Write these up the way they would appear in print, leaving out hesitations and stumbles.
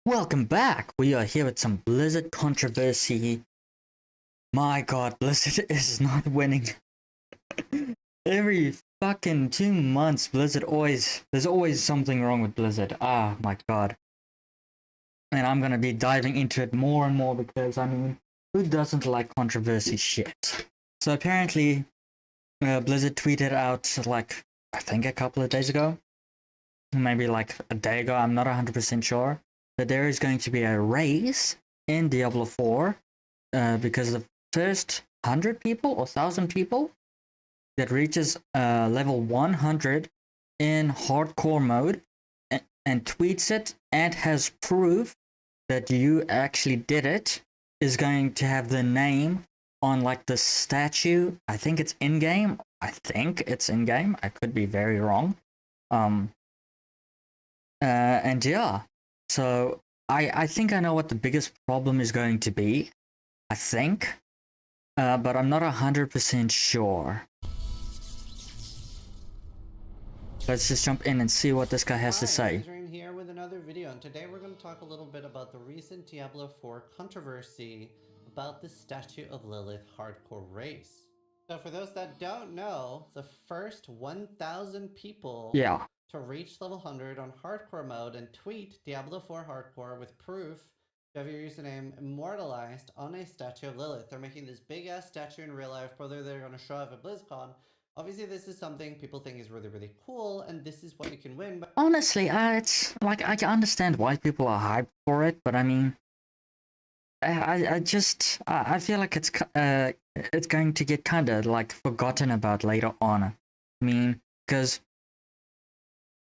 Welcome back! We are here with some Blizzard controversy. My god, Blizzard is not winning. Every fucking 2 months, there's always something wrong with Blizzard. Ah, my god. And I'm gonna be diving into it more and more because, I mean, who doesn't like controversy shit? So apparently, Blizzard tweeted out, like, I think a couple of days ago, maybe like a day ago, I'm not 100% sure, that there is going to be a race in Diablo 4 because the first 100 people or 1,000 people that reaches level 100 in hardcore mode and tweets it and has proof that you actually did it is going to have the name on like the statue. I think it's in game. I could be very wrong. And yeah, so I think I know what the biggest problem is going to be. I think, but I'm not 100% sure. Let's just jump in and see what this guy has to say. Hi, here with another video, and today we're going to talk a little bit about the recent Diablo 4 controversy about the Statue of Lilith hardcore race. So for those that don't know, the first 1,000 people to reach level 100 on hardcore mode and tweet Diablo 4 hardcore with proof to have your username immortalized on a Statue of Lilith. They're making this big ass statue in real life, whether they're going to show up at BlizzCon. Obviously, this is something people think is really, really cool, and this is what you can win. But honestly, it's like I can understand why people are hyped for it, but I mean, I feel like it's going to get kind of like forgotten about later on. I mean, because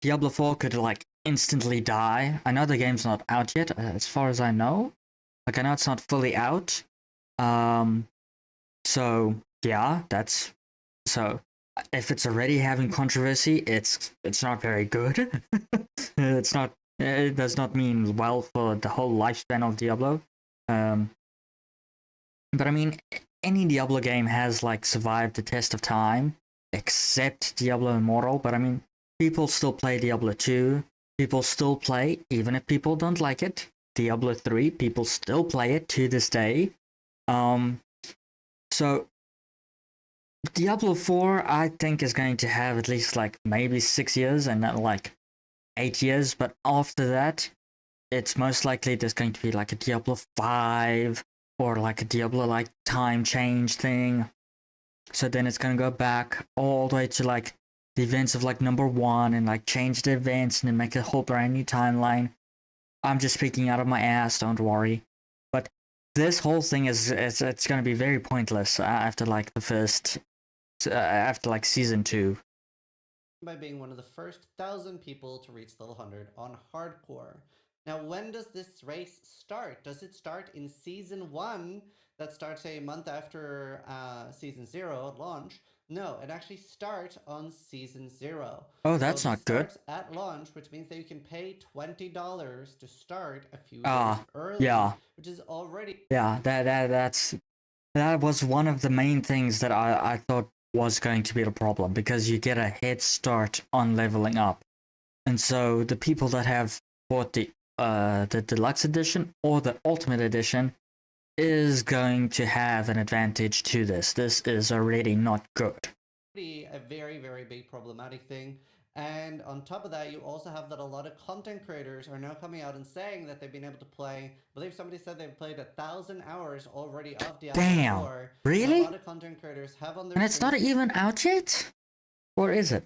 Diablo 4 could like instantly die. I know the game's not out yet, as far as I know. Like I know it's not fully out. So yeah, that's so. If it's already having controversy, it's not very good. it's not. It does not mean well for the whole lifespan of Diablo. But I mean, any Diablo game has like survived the test of time, except Diablo Immortal. But I mean, people still play Diablo 2. People still play, even if people don't like it. Diablo 3, people still play it to this day. So Diablo 4, I think, is going to have at least like maybe 6 years and not like 8 years. But after that, it's most likely there's going to be like a Diablo 5 or like a Diablo like time change thing. So then it's going to go back all the way to like the events of like number 1 and like change the events and then make a whole brand new timeline. I'm just speaking out of my ass, don't worry. But this whole thing is it's going to be very pointless after like the first after like season 2. By being one of the first 1,000 people to reach level 100 on hardcore. Now, when does this race start? Does it start in season 1 that starts a month after season 0 at launch? No, it actually starts on season 0. Oh, that's not good. Starts at launch, which means that you can pay $20 to start a few days early. Yeah. Which is already... Yeah, that was one of the main things that I thought was going to be the problem, because you get a head start on leveling up. And so the people that have bought the deluxe edition or the ultimate edition is going to have an advantage to this. This is already not good. A very, very big problematic thing. And on top of that, you also have that a lot of content creators are now coming out and saying that they've been able to play. I believe somebody said they've played 1,000 hours already of Diablo 4. Really? A lot of content creators have on their and it's not even out yet? Or is it?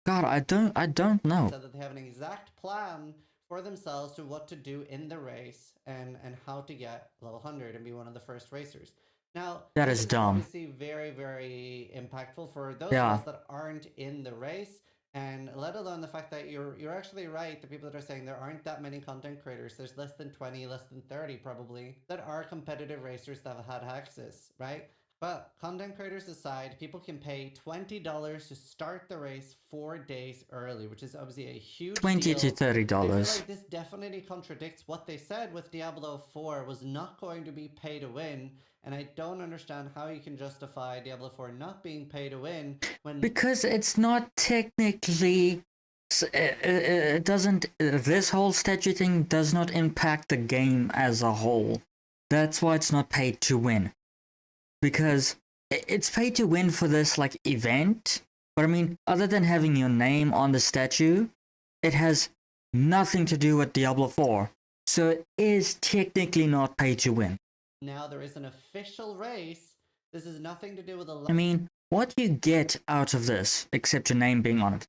God, I don't know. So that they have an exact plan for themselves to what to do in the race and how to get level 100 and be one of the first racers. Now, that is dumb. Obviously very, very impactful for those of us that aren't in the race, and let alone the fact that you're actually right. The people that are saying there aren't that many content creators, there's less than 20, less than 30 probably, that are competitive racers that have had access, right? But content creators aside, people can pay $20 to start the race 4 days early, which is obviously a huge $20 to $30. I feel like this definitely contradicts what they said with Diablo 4 was not going to be pay to win, and I don't understand how you can justify Diablo 4 not being pay to win when... Because it's not technically It doesn't. This whole statue thing does not impact the game as a whole. That's why it's not paid to win, because it's paid to win for this like event. But I mean, other than having your name on the statue, it has nothing to do with Diablo 4. So it is technically not paid to win. Now there is an official race. This has nothing to do with the. I mean, what do you get out of this except your name being on it?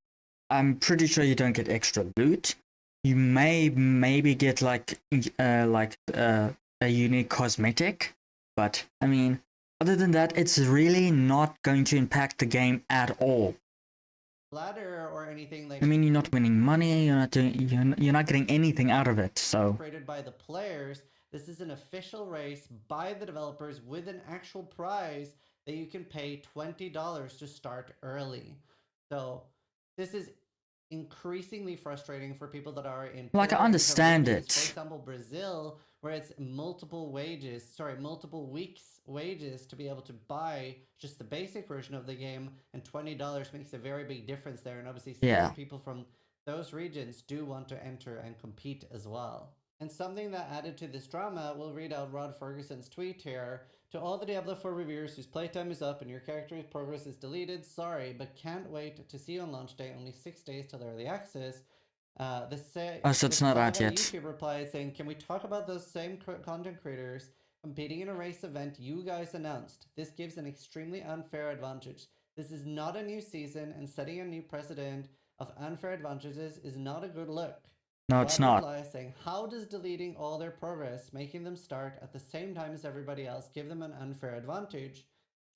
I'm pretty sure you don't get extra loot. You maybe get like a unique cosmetic, but I mean, other than that, it's really not going to impact the game at all. Ladder or anything like. I mean, you're not winning money. You're not doing. You're not getting anything out of it. So. Created by the players. This is an official race by the developers with an actual prize that you can pay $20 to start early. So this is increasingly frustrating for people that are in like I understand it. For example, Brazil, where it's multiple weeks wages to be able to buy just the basic version of the game, and $20 makes a very big difference there. And obviously, people from those regions do want to enter and compete as well. And something that added to this drama, we'll read out Rod Ferguson's tweet here. To all the Diablo 4 reviewers whose playtime is up and your character's progress is deleted, sorry, but can't wait to see you on launch day, only 6 days till early access. So it's not out yet. YouTube replied saying, can we talk about those same content creators competing in a race event you guys announced? This gives an extremely unfair advantage. This is not a new season, and setting a new precedent of unfair advantages is not a good look. No, it's not. Saying, how does deleting all their progress, making them start at the same time as everybody else, give them an unfair advantage?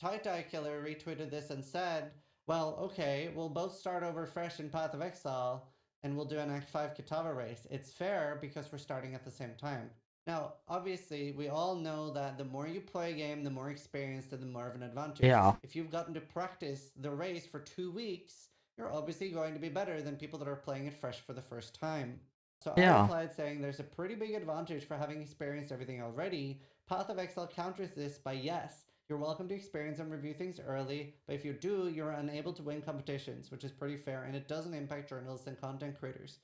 Tie Killer retweeted this and said, well, okay, we'll both start over fresh in Path of Exile, and we'll do an Act 5 Kitava race. It's fair because we're starting at the same time. Now, obviously, we all know that the more you play a game, the more experienced and the more of an advantage. Yeah. If you've gotten to practice the race for 2 weeks, you're obviously going to be better than people that are playing it fresh for the first time. So I replied saying there's a pretty big advantage for having experienced everything already. Path of Exile counters this by yes, you're welcome to experience and review things early, but if you do, you're unable to win competitions, which is pretty fair, and it doesn't impact journalists and content creators.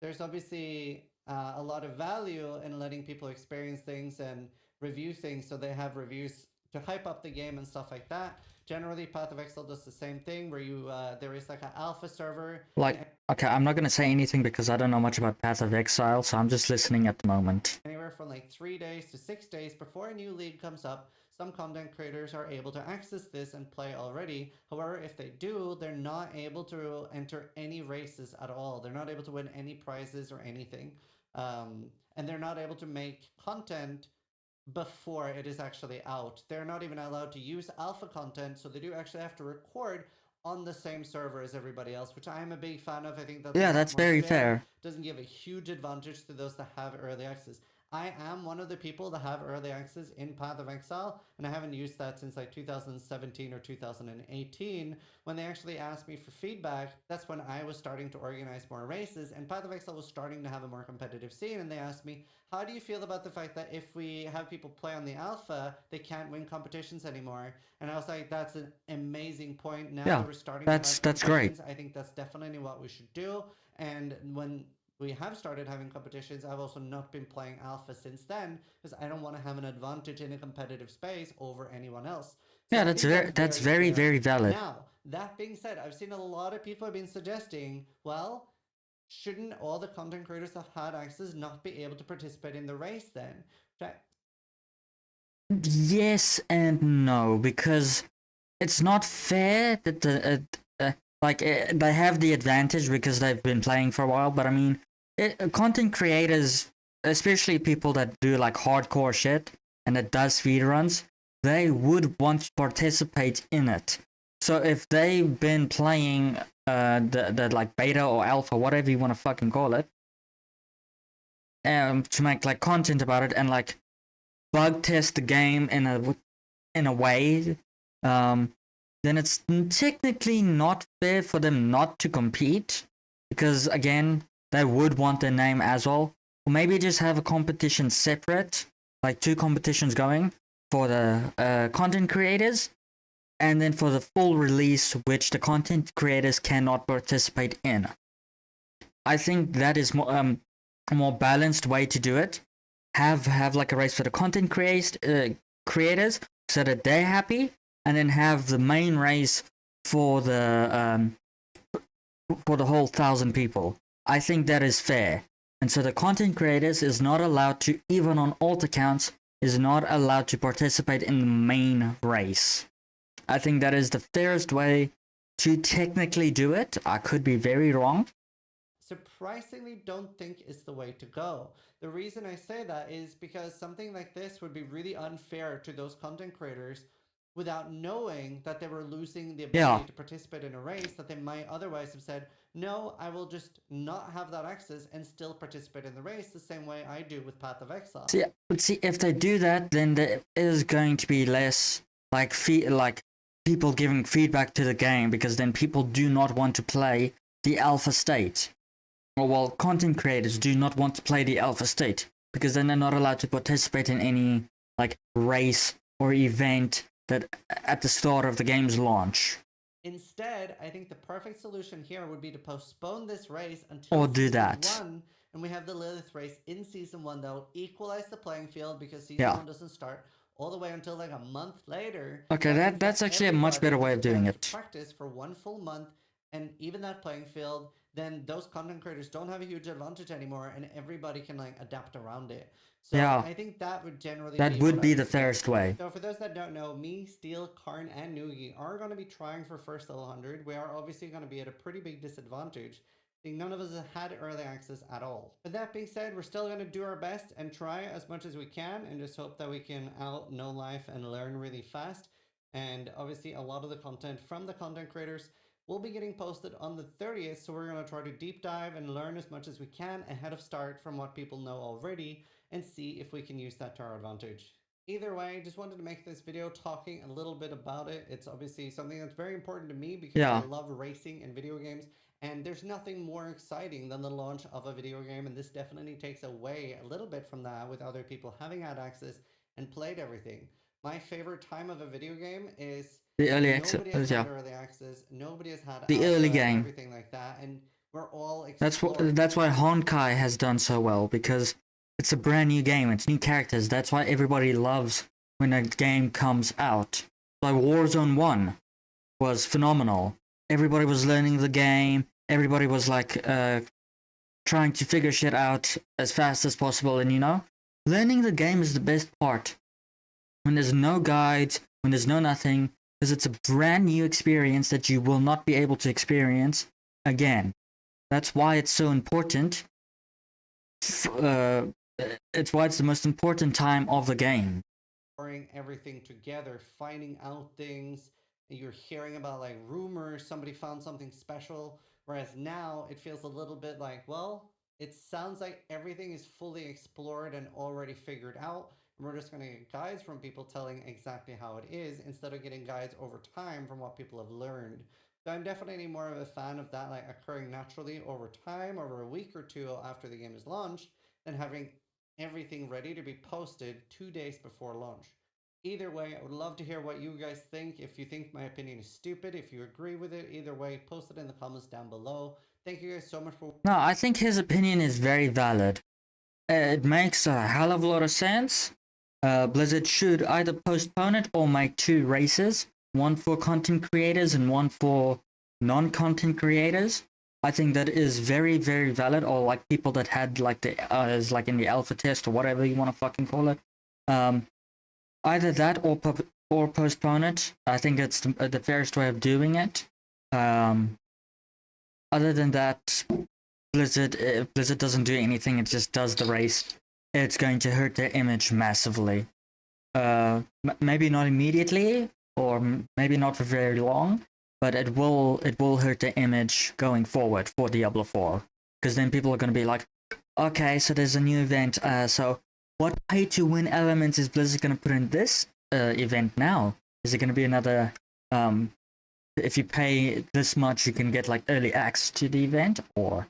There's obviously a lot of value in letting people experience things and review things so they have reviews to hype up the game and stuff like that. Generally, Path of Exile does the same thing where you there is like an alpha server. Like, okay, I'm not going to say anything because I don't know much about Path of Exile, so I'm just listening at the moment. Anywhere from like 3 days to 6 days before a new league comes up, some content creators are able to access this and play already. However, if they do, they're not able to enter any races at all. They're not able to win any prizes or anything. And they're not able to make content before it is actually out. They're not even allowed to use alpha content, so they do actually have to record on the same server as everybody else, which I am a big fan of. I think that's very fair. Doesn't give a huge advantage to those that have early access. I am one of the people that have early access in Path of Exile, and I haven't used that since like 2017 or 2018. When they actually asked me for feedback, that's when I was starting to organize more races, and Path of Exile was starting to have a more competitive scene, and they asked me, how do you feel about the fact that if we have people play on the alpha, they can't win competitions anymore? And I was like, that's an amazing point. Now that we're starting that's great. I think that's definitely what we should do. And when we have started having competitions, I've also not been playing alpha since then because I don't want to have an advantage in a competitive space over anyone else. So that's very valid. Now, that being said, I've seen a lot of people have been suggesting, well, shouldn't all the content creators that have had access not be able to participate in the race then? Yes and no, because it's not fair that they have the advantage because they've been playing for a while, but I mean, content creators, especially people that do like hardcore shit and that does speedruns, they would want to participate in it. So if they've been playing the like beta or alpha, whatever you want to fucking call it, to make like content about it and like bug test the game in a way, then it's technically not fair for them not to compete, because again, they would want their name as well. Or maybe just have a competition separate, like 2 competitions going for the content creators, and then for the full release, which the content creators cannot participate in. I think that is more a more balanced way to do it. Have like a race for the content creators so that they're happy, and then have the main race for the whole 1,000 people. I think that is fair. And so the content creators is not allowed to, even on alt accounts, is not allowed to participate in the main race. I think that is the fairest way to technically do it. I could be very wrong. Surprisingly, don't think it's the way to go. The reason I say that is because something like this would be really unfair to those content creators without knowing that they were losing the ability to participate in a race that they might otherwise have said, no, I will just not have that access and still participate in the race the same way I do with Path of Exile. See, if they do that, then there is going to be less like people giving feedback to the game, because then people do not want to play the alpha state. Well, content creators do not want to play the alpha state, because then they're not allowed to participate in any like race or event that at the start of the game's launch. Instead, I think the perfect solution here would be to postpone this race until Season 1, and we have the Lilith race in Season 1 that will equalize the playing field, because Season 1 doesn't start all the way until like a month later. Okay, that's actually a much better way of doing it. Practice for 1 full month and even that playing field, then those content creators don't have a huge advantage anymore, and everybody can like adapt around it. So I think that would generally be the fairest way. So for those that don't know, me, Steel, Karn, and Noogie are going to be trying for first level 100. We are obviously going to be at a pretty big disadvantage. I think none of us have had early access at all. But that being said, we're still going to do our best and try as much as we can, and just hope that we can know life and learn really fast. And obviously a lot of the content from the content creators will be getting posted on the 30th, so we're going to try to deep dive and learn as much as we can ahead of start from what people know already, and see if we can use that to our advantage. Either way, just wanted to make this video talking a little bit about it. It's obviously something that's very important to me, because I love racing and video games, and there's nothing more exciting than the launch of a video game, and this definitely takes away a little bit from that with other people having had access and played everything. My favorite time of a video game is the early access. Early access. Nobody has had the early game, everything like that, and we're all that's why Honkai has done so well, because it's a brand new game, it's new characters. That's why everybody loves when a game comes out. So Warzone 1 was phenomenal. Everybody was learning the game. Everybody was like trying to figure shit out as fast as possible, and learning the game is the best part. When there's no guides, when there's no nothing, because it's a brand new experience that you will not be able to experience again. That's why it's so important. It's why it's the most important time of the game. Bring everything together, finding out things, you're hearing about like rumors, somebody found something special, whereas now it feels a little bit like, well, it sounds like everything is fully explored and already figured out, and we're just going to get guides from people telling exactly how it is, instead of getting guides over time from what people have learned. So I'm definitely more of a fan of that, like occurring naturally over time, over a week or two after the game is launched, than having everything ready to be posted 2 days before launch. Either way, I would love to hear what you guys think. If you think my opinion is stupid, if you agree with it, either way, post it in the comments down below. Thank you guys so much for... No, I think his opinion is very valid. It makes a hell of a lot of sense. Blizzard should either postpone it or make 2 races. One for content creators and one for non-content creators. I think that is very, very valid. Or like people that had like is like in the alpha test or whatever you want to fucking call it. Either that or postpone it. I think it's the fairest way of doing it. Other than that, Blizzard doesn't do anything. It just does the race. It's going to hurt their image massively. Maybe not immediately, or maybe not for very long, but it will hurt their image going forward for Diablo 4. Because then people are going to be like, okay, so there's a new event. So what pay-to-win elements is Blizzard going to put in this event now? Is it going to be another, if you pay this much, you can get like early access to the event, or,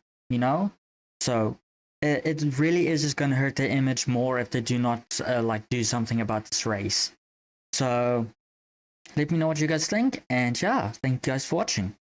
So it really is just going to hurt their image more if they do not do something about this race. So let me know what you guys think, and yeah, thank you guys for watching.